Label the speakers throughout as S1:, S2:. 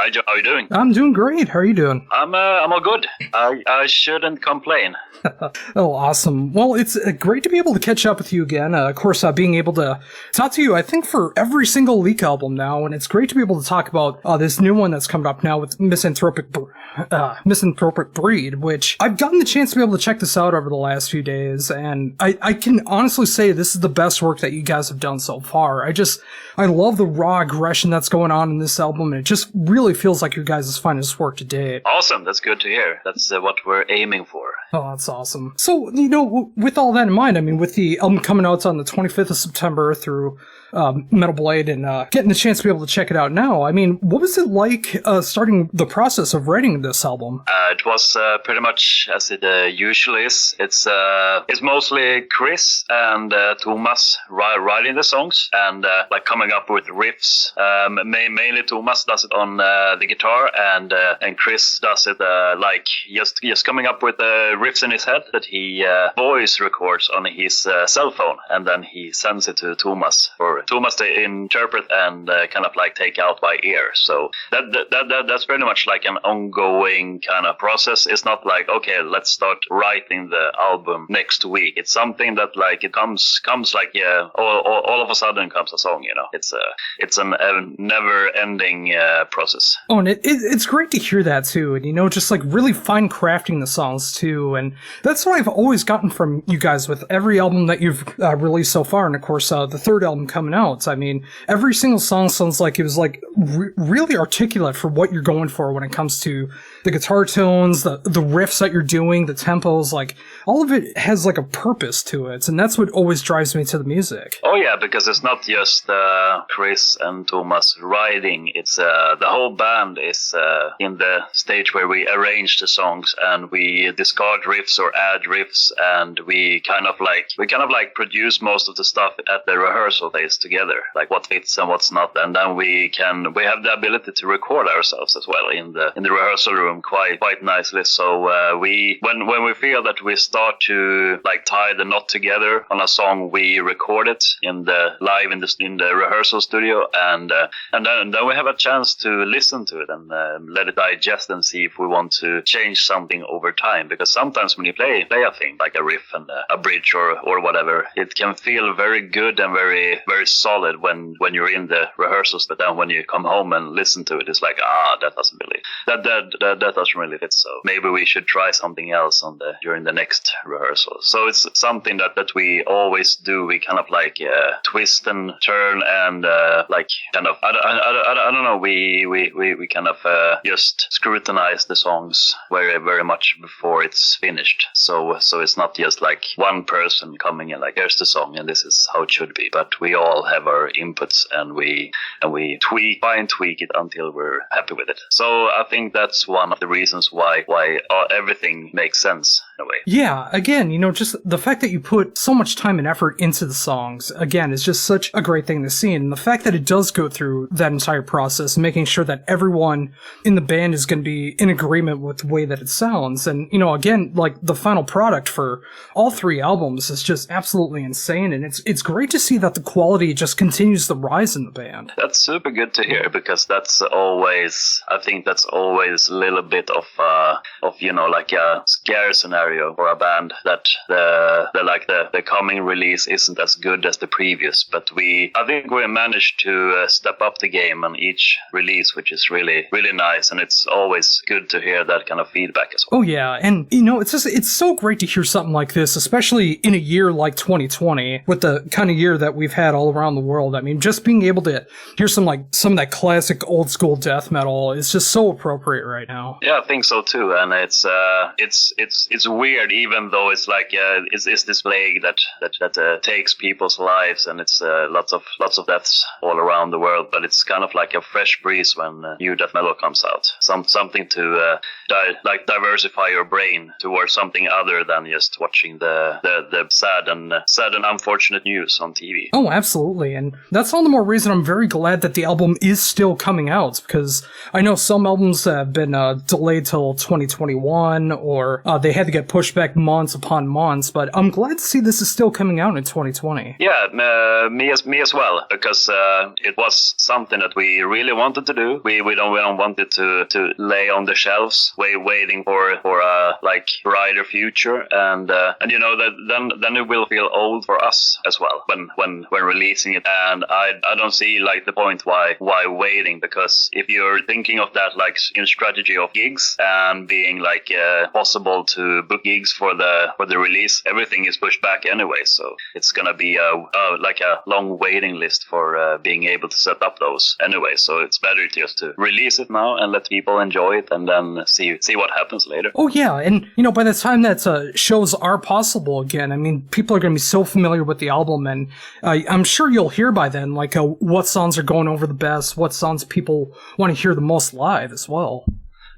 S1: Hi, Joe. How are you doing?
S2: I'm doing great. How are you doing?
S1: I'm all good. I shouldn't complain.
S2: Oh, awesome. Well, it's great to be able to catch up with you again. Of course, being able to talk to you, I think, for every single Leak album now, and it's great to be able to talk about this new one that's coming up now with Misanthropic Breed, which I've gotten the chance to be able to check this out over the last few days, and I can honestly say this is the best work that you guys have done so far. I love the raw aggression that's going on in this album, and it just really feels like your guys' finest work to date.
S1: Awesome. That's good to hear. That's what we're aiming for.
S2: Oh, that's awesome. So, with all that in mind, with the album coming out on the 25th of September through Metal Blade and getting the chance to be able to check it out now, what was it like starting the process of writing this album?
S1: It was pretty much as it usually is. It's mostly Chris and Thomas writing the songs and coming up with riffs. Mainly Thomas does it on the guitar, and Chris does it just coming up with riffs in his head that he voice records on his cell phone, and then he sends it to Thomas for Thomas to interpret and take out by ear. So that's pretty much like an ongoing kind of process. It's not like, okay, let's start writing the album next week. It's something that it comes all of a sudden comes a song. It's a never-ending process.
S2: Oh, and it's great to hear that too, and just really fine crafting the songs too, and that's what I've always gotten from you guys with every album that you've released so far, and of course the third album coming out. Every single song sounds like it was really articulate for what you're going for when it comes to the guitar tones, the riffs that you're doing, the tempos, all of it has a purpose to it, and that's what always drives me to the music.
S1: Oh yeah, because it's not just Chris and Thomas writing, it's the whole band is in the stage where we arrange the songs and we discard riffs or add riffs, and we produce most of the stuff at the rehearsal days together, what fits and what's not, and then we have the ability to record ourselves as well in the rehearsal room quite nicely. So when we feel that we start to tie the knot together on a song, we record it in the rehearsal studio, and then we have a chance to listen to it and let it digest and see if we want to change something over time. Because sometimes when you play a thing like a riff and a bridge or whatever, it can feel very good and very very solid when you're in the rehearsals, but then when you come home and listen to it, it's that doesn't really fit. So maybe we should try something else during the next rehearsal. So it's something that we always do. We twist and turn and I don't know. We just scrutinize the songs very very much before it's finished. So it's not just one person coming in here's the song and this is how it should be. But we all have our inputs and we tweak it until we're happy with it. So I think that's one of the reasons why everything makes sense in a way.
S2: Yeah, again, just the fact that you put so much time and effort into the songs, again, is just such a great thing to see. And the fact that it does go through that entire process, making sure that everyone in the band is going to be in agreement with the way that it sounds. And, again, the final product for all three albums is just absolutely insane. And it's great to see that the quality just continues to rise in the band.
S1: That's super good to hear, because I think that's always a little bit of a scare scenario for a band, that the coming release isn't as good as the previous. But I think we managed to step up the game on each release, which is really really nice, and it's always good to hear that kind of feedback as well.
S2: Oh yeah, and it's so great to hear something like this, especially in a year like 2020, with the kind of year that we've had all around the world. Just being able to hear some of that classic old school death metal is just so appropriate right now.
S1: Yeah, I think so too, and it's weird, even though it's it's this plague that takes people's lives, and it's lots of deaths all around the world. But it's kind of like a fresh breeze when new death metal comes out. Something to diversify your brain towards something other than just watching the sad and unfortunate news on TV.
S2: Oh, absolutely, and that's all the more reason I'm very glad that the album is still coming out, because I know some albums have been delayed till 2021, or they had to get pushed pushed back months upon months, but I'm glad to see this is still coming out in 2020.
S1: Yeah, me as well, because it was something that we really wanted to do. We don't want it to lay on the shelves, waiting for a like brighter future, and you know that then it will feel old for us as well when releasing it. And I don't see like the point why waiting, because if you're thinking of that like in strategy of gigs and being like possible to book gigs for the release, everything is pushed back anyway, so it's gonna be like a long waiting list for being able to set up those anyway. So it's better just to release it now and let people enjoy it, and then see what happens later.
S2: Oh yeah, and you know, by the time that shows are possible again, I mean, people are going to be so familiar with the album, and I'm sure you'll hear by then like what songs are going over the best, what songs people want to hear the most live as well.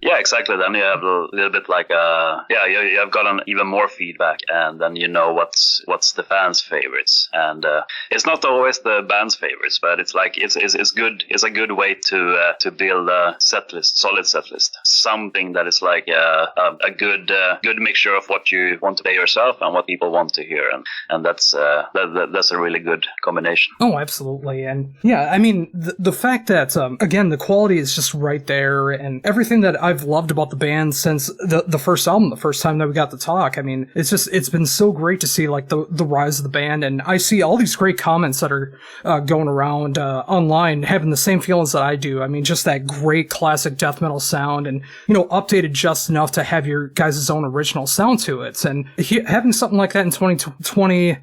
S1: Yeah, exactly. Then you have a little bit like you have gotten even more feedback, and then you know what's the fans' favorites, and it's not always the band's favorites, but it's like it's good. It's a good way to build a solid set list, something that is like a good mixture of what you want to play yourself and what people want to hear, and that's a really good combination.
S2: Oh, absolutely. And yeah, I mean the fact that again the quality is just right there, and everything that I've loved about the band since the first album, the first time that we got to talk. I mean, it's been so great to see like the rise of the band, and I see all these great comments that are going around online having the same feelings that I do. I mean, just that great classic death metal sound, and you know, updated just enough to have your guys' own original sound to it. And having something like that in 2020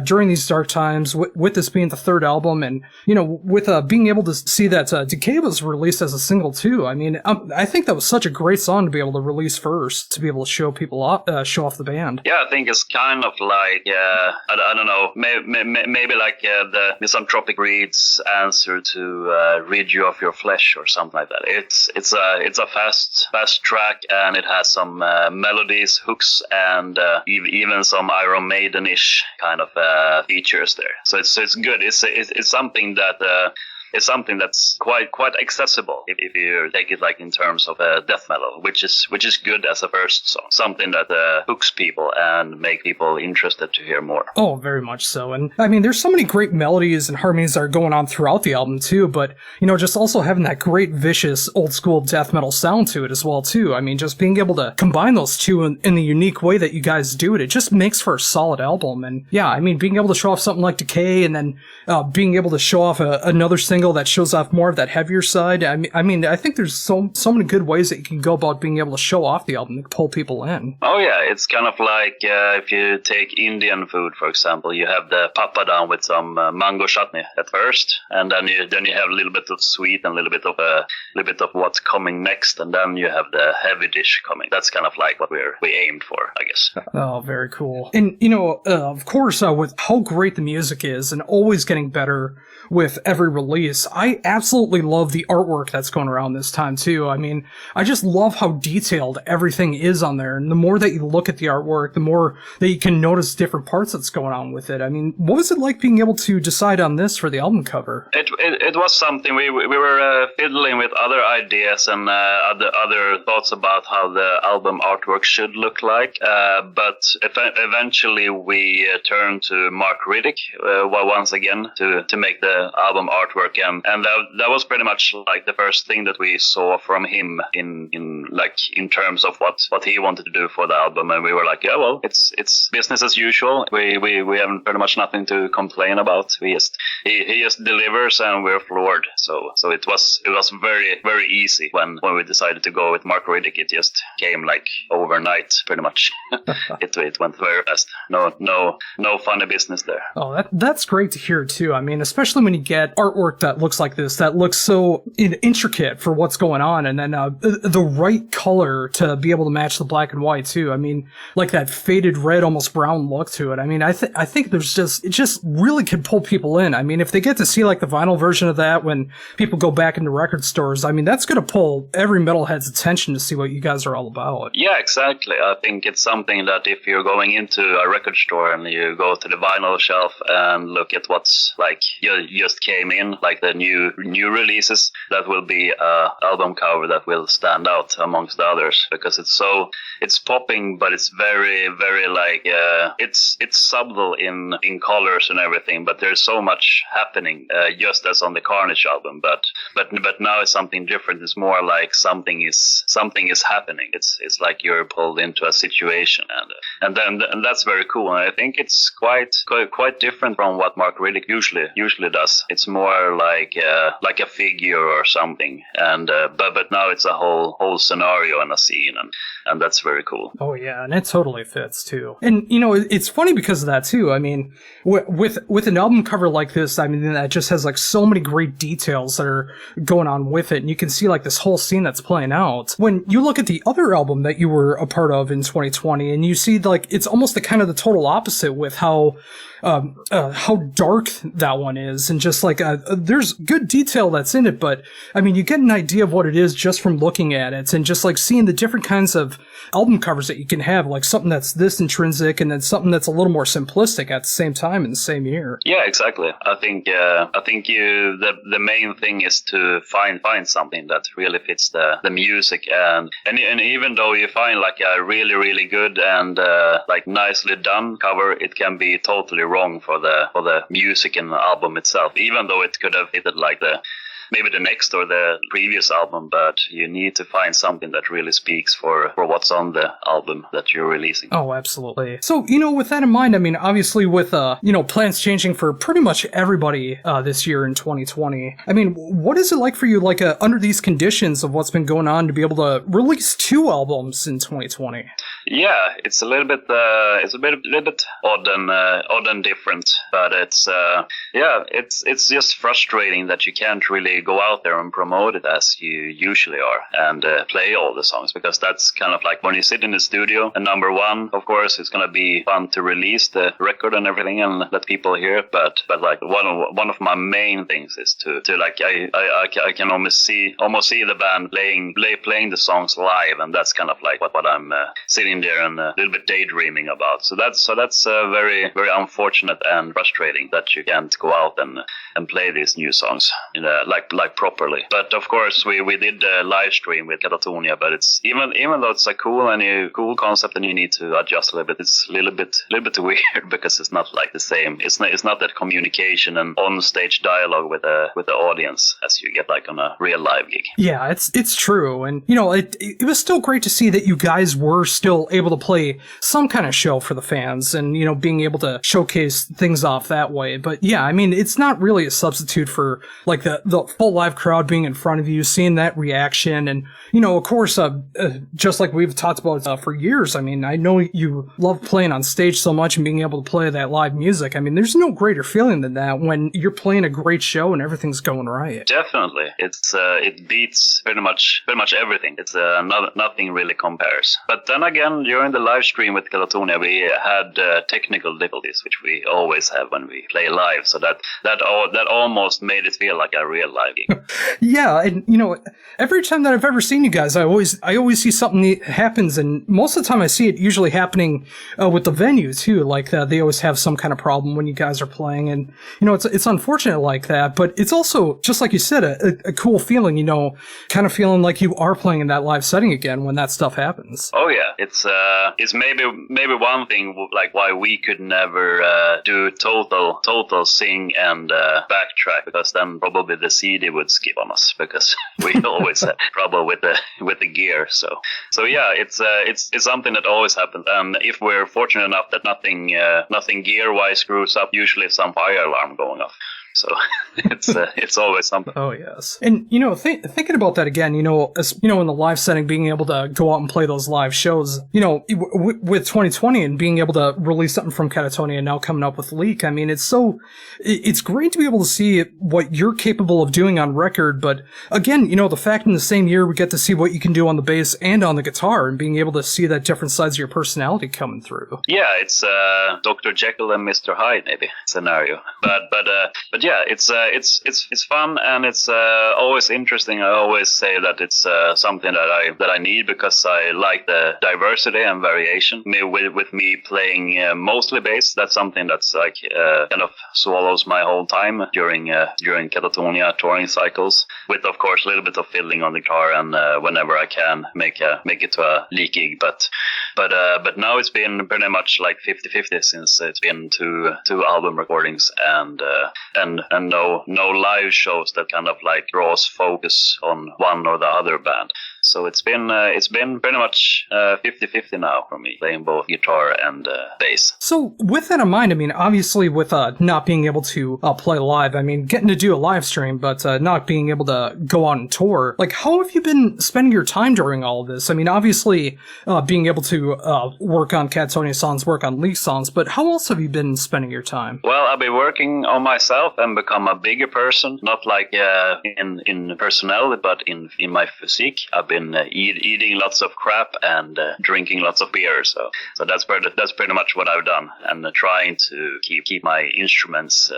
S2: during these dark times, with this being the third album, and you know, with being able to see that Decay was released as a single too. I mean, I think that was such a great song to be able to release first, to be able to show people off, show off the band.
S1: Yeah, I think it's kind of like I don't know, maybe like the Misanthropic Reed's answer to Rid You of Your Flesh or something like that. It's a fast track, and it has some melodies, hooks, and even some Iron Maiden-ish kind of features there. So it's good. It's something that. It's something that's quite accessible if you take it like in terms of death metal, which is good as a first song. Something that hooks people and make people interested to hear more.
S2: Oh, very much so. And I mean, there's so many great melodies and harmonies that are going on throughout the album too, but you know, just also having that great vicious old school death metal sound to it as well too. I mean, just being able to combine those two in the unique way that you guys do it just makes for a solid album. And yeah, I mean, being able to show off something like Decay, and then being able to show off another single that shows off more of that heavier side. I mean, I think there's so many good ways that you can go about being able to show off the album to pull people in.
S1: Oh yeah, it's kind of like if you take Indian food, for example, you have the papadam with some mango chutney at first, and then you have a little bit of sweet and a little bit of what's coming next, and then you have the heavy dish coming. That's kind of like what we aimed for, I guess.
S2: Oh, very cool. And you know, of course, with how great the music is, and always getting better with every release, I absolutely love the artwork that's going around this time too. I mean, I just love how detailed everything is on there, and the more that you look at the artwork, the more that you can notice different parts that's going on with it. I mean, what was it like being able to decide on this for the album cover?
S1: It was something we were fiddling with other ideas and other thoughts about how the album artwork should look like, but eventually we turned to Mark Riddick once again to make the album artwork, and that was pretty much like the first thing that we saw from him in terms of what he wanted to do for the album, and we were like, yeah, well, it's business as usual. We have pretty much nothing to complain about. He just delivers, and we're floored. So it was very, very easy when we decided to go with Mark Riddick. It just came like overnight, pretty much. It went very fast. No funny business there.
S2: Oh, that's great to hear too. I mean, especially when you get artwork that looks like this, that looks so intricate for what's going on, and then the right color to be able to match the black and white too. I mean, like that faded red, almost brown look to it. I mean, I think it just really could pull people in. I mean, if they get to see like the vinyl version of that when people go back into record stores, I mean, that's going to pull every metalhead's attention to see what you guys are all about.
S1: Yeah, exactly. I think it's something that if you're going into a record store and you go to the vinyl shelf and look at what's like you just came in, like like the new releases, that will be a album cover that will stand out amongst the others, because it's popping, but it's very, very like it's subtle in colors and everything, but there's so much happening, just as on the Carnage album, but now it's something different. It's more like something is happening. It's like you're pulled into a situation, and that's very cool. And I think it's quite different from what Mark Riddick usually does. It's more like a figure or something, and but now it's a whole scenario and a scene, and that's very cool.
S2: Oh yeah, and it totally fits too. And it's funny because of that too. I mean, with an album cover like this, I mean, that just has like so many great details that are going on with it, and you can see like this whole scene that's playing out. When you look at the other album that you were a part of in 2020, and you see like it's almost the kind of the total opposite with how dark that one is, and just like there's good detail that's in it, but I mean, you get an idea of what it is just from looking at it, and just like seeing the different kinds of album covers that you can have, like something that's this intrinsic and then something that's a little more simplistic at the same time in the same year.
S1: Yeah, exactly. I think the main thing is to find something that really fits the music, and even though you find like a really, really good and like nicely done cover, it can be totally wrong for the music in the album itself, even though it could have fitted like maybe the next or the previous album, but you need to find something that really speaks for what's on the album that you're releasing.
S2: Oh, absolutely. So, with that in mind, I mean, obviously with, plans changing for pretty much everybody this year in 2020, I mean, what is it like for you, like, under these conditions of what's been going on, to be able to release 2 albums in 2020?
S1: Yeah, it's a little bit odd and different, but it's just frustrating that you can't really go out there and promote it as you usually are, and play all the songs, because that's kind of like when you sit in the studio, and number one, of course, it's going to be fun to release the record and everything and let people hear it, but like one of my main things is to like I can almost see the band playing the songs live, and that's kind of like what I'm sitting there and a little bit daydreaming about. So that's very, very unfortunate and frustrating that you can't go out and play these new songs like properly. But of course we did a live stream with Katatonia, but it's even though it's a cool concept and you need to adjust a little bit, it's a little bit weird, because it's not like the same. It's not that communication and on stage dialogue with the audience as you get like on a real live gig.
S2: Yeah, it's true. And it was still great to see that you guys were still able to play some kind of show for the fans, and being able to showcase things off that way. But yeah, I mean, it's not really a substitute for like the full live crowd being in front of you, seeing that reaction, and of course, just like we've talked about for years. I mean, I know you love playing on stage so much and being able to play that live music. I mean, there's no greater feeling than that when you're playing a great show and everything's going right.
S1: Definitely, it beats pretty much everything. It's nothing really compares. But then again, during the live stream with Katatonia, we had technical difficulties, which we always have when we play live. So that almost made it feel like a real live gig.
S2: Yeah, and every time that I've ever seen you guys, I always see something that happens, and most of the time I see it usually happening with the venue too. Like they always have some kind of problem when you guys are playing, and it's unfortunate like that. But it's also, just like you said, a cool feeling. Kind of feeling like you are playing in that live setting again when that stuff happens.
S1: Oh yeah, it's maybe one thing like why we could never do total sing and backtrack, because then probably the CD would skip on us, because we always had trouble with the gear. So yeah, it's something that always happens. And if we're fortunate enough that nothing gear wise screws up, usually some fire alarm going off. So it's always something.
S2: Oh yes, and thinking about that again, in the live setting, being able to go out and play those live shows, with 2020 and being able to release something from Katatonia and now coming up with Leak. I mean, it's great to be able to see what you're capable of doing on record. But again, the fact in the same year we get to see what you can do on the bass and on the guitar, and being able to see that different sides of your personality coming through.
S1: Yeah, it's Dr. Jekyll and Mr. Hyde maybe scenario, but yeah, it's fun, and it's always interesting. I always say that it's something that I need, because I like the diversity and variation. With me playing mostly bass, that's something that's like kind of swallows my whole time during Katatonia touring cycles. With of course a little bit of fiddling on the guitar, and whenever I can make it to a lead gig. But now it's been pretty much like 50-50 since it's been two album recordings and no live shows that kind of like draws focus on one or the other band. So it's been pretty much 50-50 now for me, playing both guitar and bass.
S2: So with that in mind, I mean, obviously with not being able to play live, I mean, getting to do a live stream, but not being able to go on and tour, like, how have you been spending your time during all of this? I mean, obviously being able to work on Katatonia songs, work on Leak songs, but how else have you been spending your time?
S1: Well, I've been working on myself and become a bigger person, not like in personality, but in my physique. I've been eating lots of crap and drinking lots of beer, so that's pretty much what I've done, and trying to keep my instruments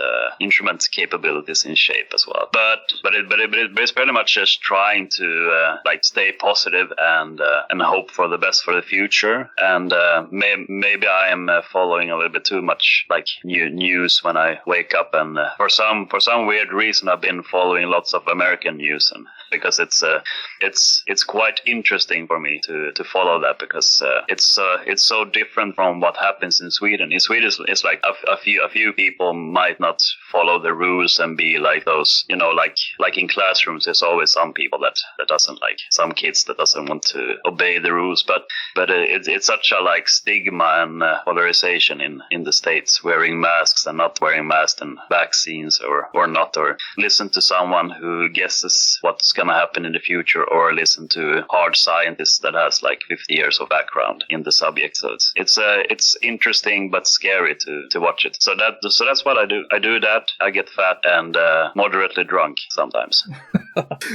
S1: capabilities in shape as well. But it's pretty much just trying to like stay positive and hope for the best for the future. And maybe I am following a little bit too much like news when I wake up, and for some weird reason I've been following lots of American news, and because it's quite interesting for me to follow that, because it's so different from what happens in Sweden. In Sweden, it's like a few people might not follow the rules and be like those, you know, like in classrooms, there's always some people that doesn't, like some kids that doesn't want to obey the rules, but it's such a like stigma and polarization in the States, wearing masks and not wearing masks, and vaccines or not, or listen to someone who guesses what's gonna happen in the future, or listen to hard scientists that has like 50 years of background in the subject. So it's interesting but scary to watch it. So that's what I do. I do that. I get fat and moderately drunk sometimes.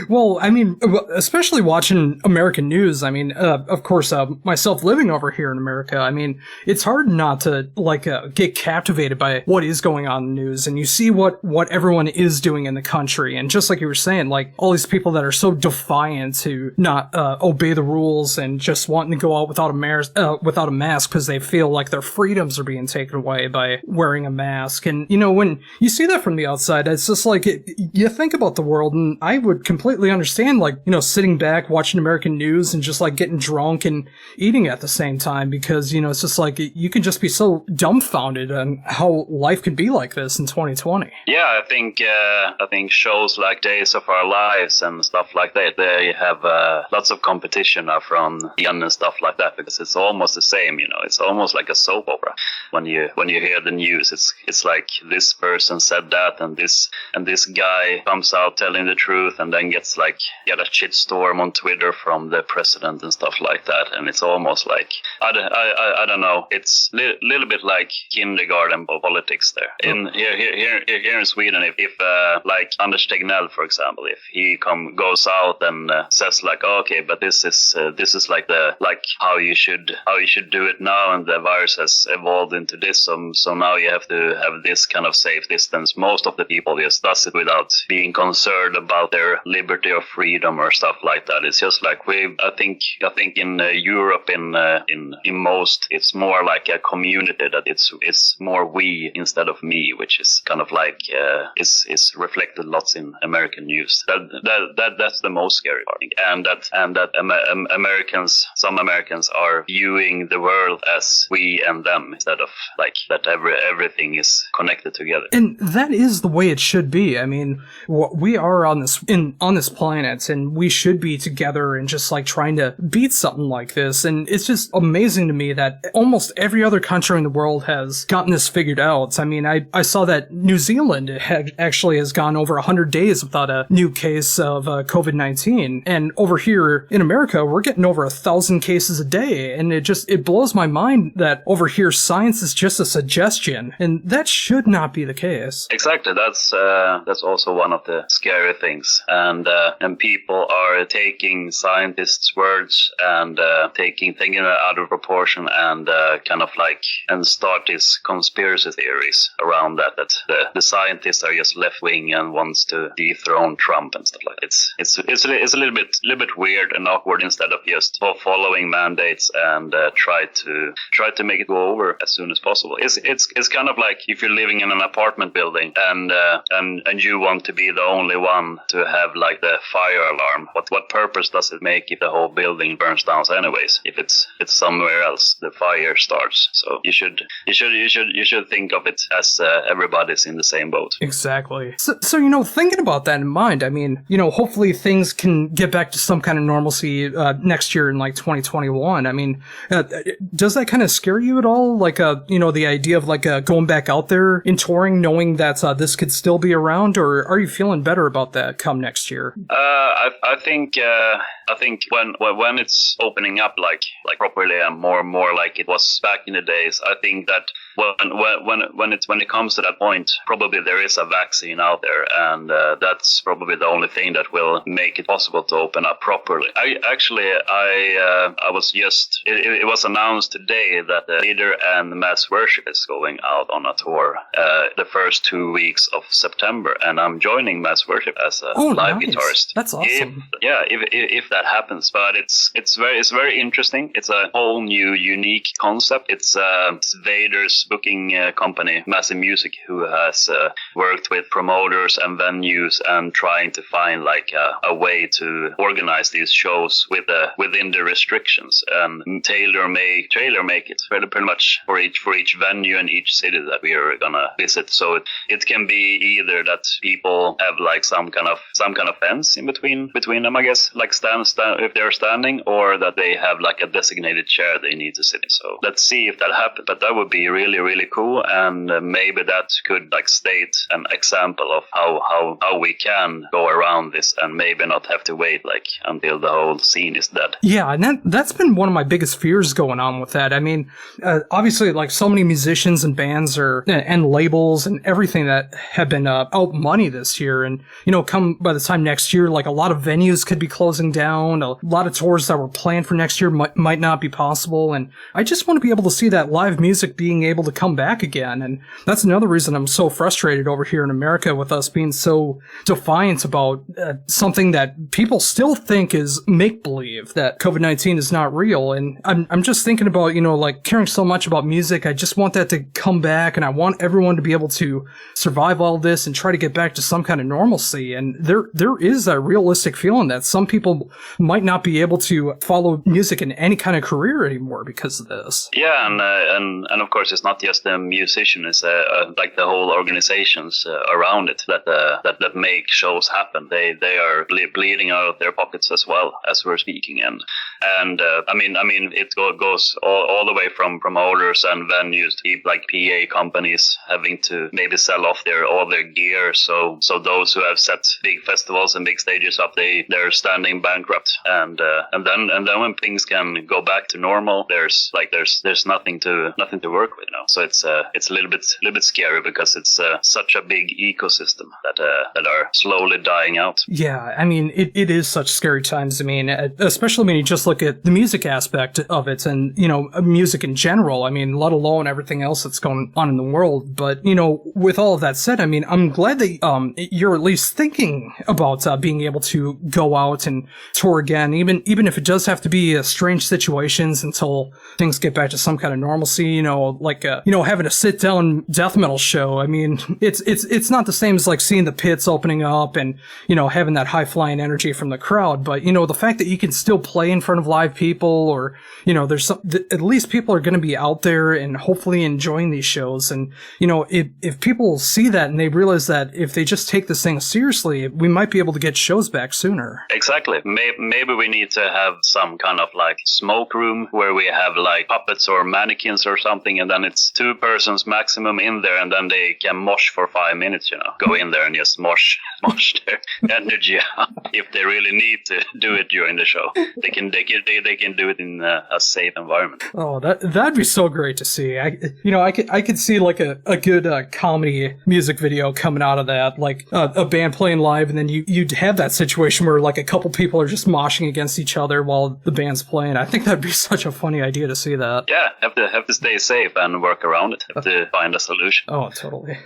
S2: Well, I mean, especially watching American news. I mean, of course, myself living over here in America, I mean, it's hard not to like get captivated by what is going on in the news, and you see what everyone is doing in the country. And just like you were saying, like all these people that are so defiant to not obey the rules and just wanting to go out without a mask because they feel like their freedoms are being taken away by wearing a mask. And you know, when you see that from the outside, it's just like you think about the world, and I would completely understand, like, you know, sitting back watching American news and just like getting drunk and eating at the same time, because you know, it's just like you can just be so dumbfounded on how life could be like this in 2020.
S1: Yeah, I think shows like Days of Our Lives and stuff like that, they have lots of competition now from Ian and stuff like that, because it's almost the same, you know, it's almost like a soap opera. When you hear the news, it's like this person said that, and this guy comes out telling the truth, and then gets a shitstorm on Twitter from the president and stuff like that, and it's almost like I don't know, it's little bit like kindergarten politics there. Here in Sweden, if like Anders Tegnell, for example, if he goes out and says like, okay, but this is like how you should do it now, and the virus has evolved into this, so now you have to have this kind of safe distance. Most of the people just does it without being concerned about their liberty or freedom or stuff like that. It's just like I think in Europe, in most, it's more like a community, that it's more we instead of me, which is kind of like is reflected lots in American news. That's the most scary part, and that some Americans are viewing the world as we and them, instead of like that everything is connected together.
S2: And that is the way it should be. I mean, we are on this planet, and we should be together and just like trying to beat something like this. And it's just amazing to me that almost every other country in the world has gotten this figured out. I mean, I saw that New Zealand actually has gone over 100 days without a new case of COVID-19. And over here in America, we're getting over 1,000 cases a day. And it blows my mind that over here science is just a suggestion, and that should not be the case.
S1: Exactly. That's also one of the scary things and people are taking scientists' words and taking it out of proportion and kind of like and start these conspiracy theories around that the scientists are just left wing and wants to dethrone Trump and stuff like that. It's a little bit weird and awkward instead of just following mandates and try to make it go over as soon as possible. It's kind of like if you're living in an apartment building and you want to be the only one to have like the fire alarm. What purpose does it make if the whole building burns down anyways? If it's somewhere else the fire starts. So you should think of it as everybody's in the same boat.
S2: Exactly. So thinking about that in mind, I mean, hopefully things can get back to some kind of normalcy next year in like 2021. I mean, does that kind of scare you at all? Like, the idea of like going back out there and touring, knowing that this could still be around, or are you feeling better about that come next year?
S1: I think when it's opening up like properly and more like it was back in the days, I think that when it comes to that point, probably there is a vaccine out there, and that's probably the only thing that will make it possible to open up properly. I was just it was announced today that the Leader and Mass Worship is going out on a tour the first 2 weeks of September, and I'm joining Mass Worship as a live guitarist.
S2: That's awesome.
S1: If that happens, but it's very interesting. It's a whole new unique concept. It's Vader's booking company, Massive Music, who has worked with promoters and venues and trying to find like a way to organize these shows within the restrictions and tailor make it pretty much for each venue and each city that we are gonna visit. So it can be either that people have like some kind of fence in between them, I guess, like stand if they're standing, or that they have like a designated chair they need to sit in. So let's see if that happens. But that would be really, really cool, and maybe that could like state an example of how we can go around this and maybe not have to wait like until the whole scene is dead. Yeah,
S2: and that's been one of my biggest fears going on with that. I mean, obviously, like so many musicians and bands and labels and everything that have been out money this year, and come by the time next year, like a lot of venues could be closing down. A lot of tours that were planned for next year might not be possible, and I just want to be able to see that live music being able to come back again. And that's another reason I'm so frustrated over here in America with us being so defiant about something that people still think is make-believe, that COVID-19 is not real. And I'm just thinking about, like caring so much about music. I just want that to come back, and I want everyone to be able to survive all this and try to get back to some kind of normalcy. And there is a realistic feeling that some people might not be able to follow music in any kind of career anymore because of this.
S1: Yeah, and of course it's not just the musician; it's like the whole organizations around it that make shows happen. They are bleeding out of their pockets as well as we're speaking, and I mean it goes all the way from promoters and venues to like PA companies having to maybe sell off all their gear. So those who have set big festivals and big stages up, they're standing bankrupt, and then when things can go back to normal, there's nothing to work with, So it's a little bit scary because it's such a big ecosystem that are slowly dying out.
S2: Yeah, I mean it is such scary times. I mean, especially when you just look at the music aspect of it, and music in general. I mean, let alone everything else that's going on in the world. But with all of that said, I mean, I'm glad that you're at least thinking about being able to go out and tour again, even if it does have to be strange situations until things get back to some kind of normalcy. Like having a sit down death metal show. I mean, it's not the same as like seeing the pits opening up and having that high flying energy from the crowd. But the fact that you can still play in front of live people, or there's at least people are going to be out there and hopefully enjoying these shows. And if people see that and they realize that if they just take this thing seriously, we might be able to get shows back sooner.
S1: Exactly. maybe we need to have some kind of like smoke room where we have like puppets or mannequins or something, and then it's 2 persons maximum in there, and then they can mosh for 5 minutes, go in there and just mosh their energy out. If they really need to do it during the show, they can do it in a safe environment.
S2: Oh, that'd be so great to see. I could see like a good comedy music video coming out of that, like a band playing live, and then you'd have that situation where like a couple people are just moshing against each other while the band's playing. I think that'd be such a funny idea to see that.
S1: Yeah, have to stay safe and work around it. Have to find a solution.
S2: Oh, totally.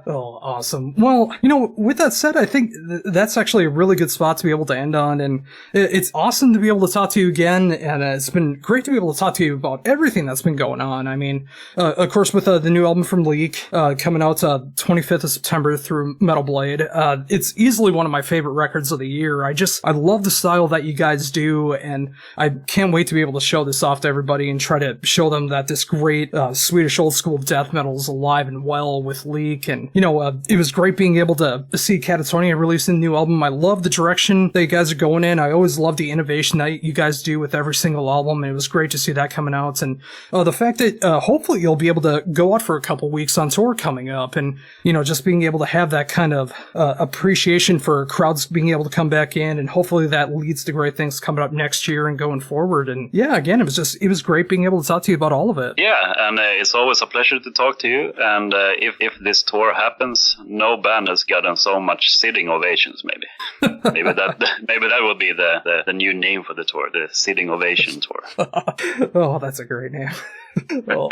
S2: Oh, awesome. Well, with that said, I think that's actually a really good spot to be able to end on, and it's awesome to be able to talk to you again, and it's been great to be able to talk to you about everything that's been going on. I mean, of course, with the new album from Leak coming out 25th of September through Metal Blade, it's easily one of my favorite records of the year. I love the style that you guys do, and I can't wait to be able to show this off to everybody and try to show them that this great Swedish old school death metal is alive and well with Leak. And it was great being able to see Katatonia releasing a new album. I love the direction that you guys are going in. I always love the innovation that you guys do with every single album, and it was great to see that coming out. And the fact that hopefully you'll be able to go out for a couple weeks on tour coming up, and just being able to have that kind of appreciation for crowds being able to come back in, and hopefully that leads to great things coming up next year and going forward. And yeah, again, it was great being able to talk to you about all of it.
S1: Yeah, and it's always a pleasure to talk to you. And if this tour happens, no band has gotten so much sitting ovations. Maybe that will be the new name for the tour, the Sitting Ovation Tour.
S2: Oh, that's a great name. Well,